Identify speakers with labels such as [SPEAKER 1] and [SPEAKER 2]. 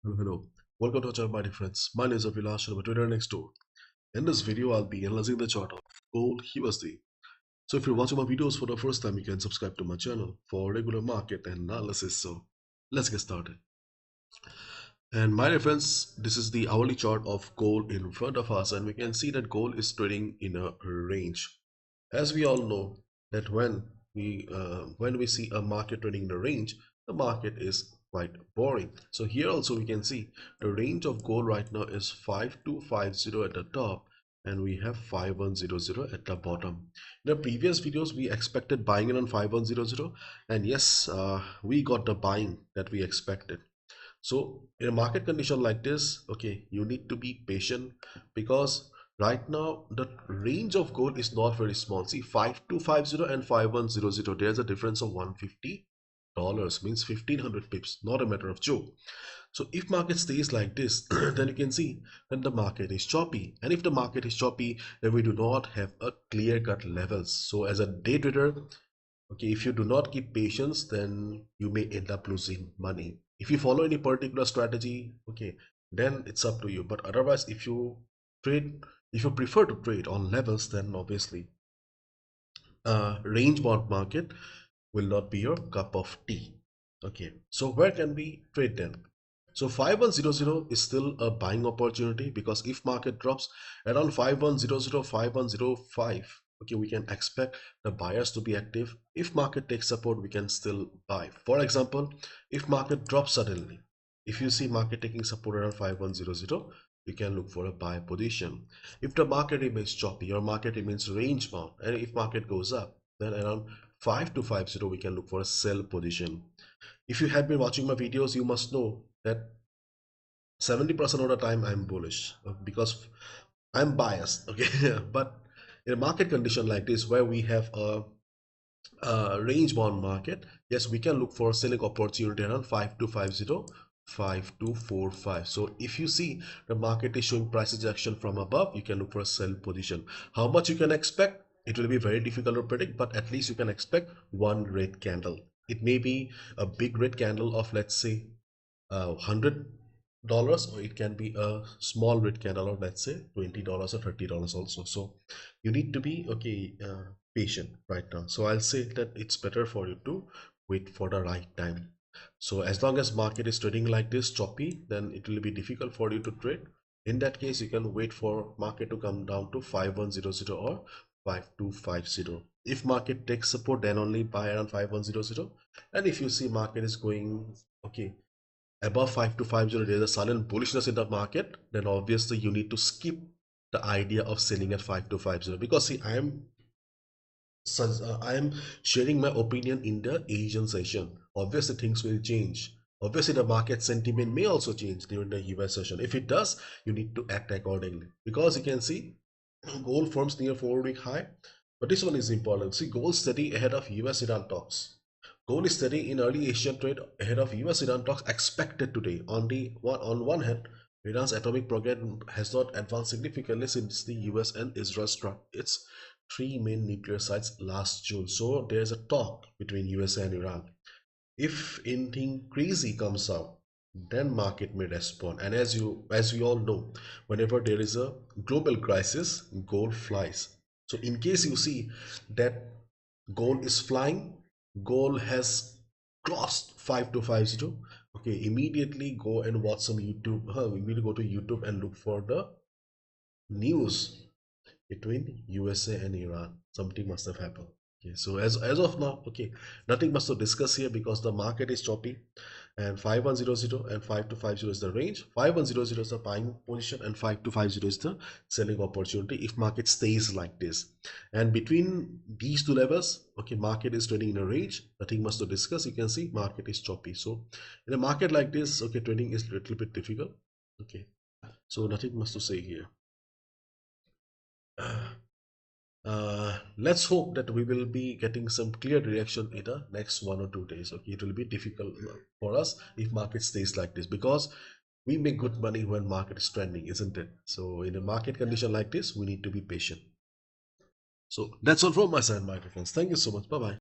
[SPEAKER 1] Hello. Welcome to our channel, my dear friends. My name is Abhilash and I'm a trader next door. In this video, I'll be analyzing the chart of gold USD. So if you're watching my videos for the first time, you can subscribe to my channel for regular market analysis. So let's get started. And my dear friends, this is the hourly chart of gold in front of us, and we can see that gold is trading in a range. As we all know that when we see a market trading in a range, the market is quite boring. So here also we can see the range of gold right now is 5250 at the top, and we have 5100 at the bottom. In the previous videos, we expected buying in on 5100, and yes, we got the buying that we expected. So in a market condition like this, okay, you need to be patient because right now the range of gold is not very small. See, 5250 and 5100, there's a difference of $150, means 1500 pips, not a matter of joke. So if market stays like this, then you can see that the market is choppy. And if the market is choppy, then we do not have a clear-cut levels. So as a day trader, okay, if you do not keep patience, then you may end up losing money. If you follow any particular strategy, okay, then it's up to you. But otherwise, trade if you prefer to trade on levels, then obviously range bound market will not be your cup of tea. Okay, so where can we trade then? So 5100 is still a buying opportunity because if market drops around 5100, 5105, okay, we can expect the buyers to be active. If market takes support, we can still buy. For example, if market drops suddenly, if you see market taking support around 5100, you can look for a buy position. If the market remains choppy or market remains range bound, and if market goes up, then around 5250 we can look for a sell position. If you have been watching my videos, you must know that 70% of the time I'm bullish because I'm biased, okay. But in a market condition like this where we have a range bound market, yes, we can look for selling opportunity around 5250, 5245. So if you see the market is showing price rejection from above, you can look for a sell position. How much you can expect? It will be very difficult to predict, but at least you can expect one red candle. It may be a big red candle of, let's say, $100, or it can be a small red candle of, let's say, $20 or $30 also. So you need to be patient right now. So I'll say that it's better for you to wait for the right time. So as long as market is trading like this choppy, then it will be difficult for you to trade. In that case, you can wait for market to come down to 5100 or 5250. If market takes support, then only buy around 5100. And if you see market is going okay above 5250, there's a sudden bullishness in the market, then obviously you need to skip the idea of selling at 5250. Because see, I am sharing my opinion in the Asian session. Obviously things will change. Obviously the market sentiment may also change during the US session. If it does, you need to act accordingly. Because you can see gold forms near 4-week high, but this one is important. See, gold steady ahead of US Iran talks. Gold is steady in early Asian trade ahead of US Iran talks expected today. On one hand, Iran's atomic program has not advanced significantly since the US and Israel struck its three main nuclear sites last June. So there's a talk between USA and Iran. If anything crazy comes out, then market may respond. And as we all know, whenever there is a global crisis, gold flies. So in case you see that gold is flying, gold has crossed 5250, okay, immediately go and watch some YouTube. Immediately go to YouTube and look for the news between USA and Iran. Something must have happened. Okay, so as of now, okay, nothing much to discuss here because the market is choppy, and 5100 and 5250 is the range. 5100 is the buying position, and 5250 is the selling opportunity if market stays like this. And between these two levels, okay, market is trading in a range. Nothing much to discuss. You can see market is choppy. So in a market like this, okay, trading is a little bit difficult. Okay, so nothing much to say here. Let's hope that we will be getting some clear direction in the next 1 or 2 days. Okay, it will be difficult for us if market stays like this because we make good money when market is trending, isn't it? So in a market condition like this, we need to be patient. So that's all from my side, my friends. Thank you so much. Bye bye.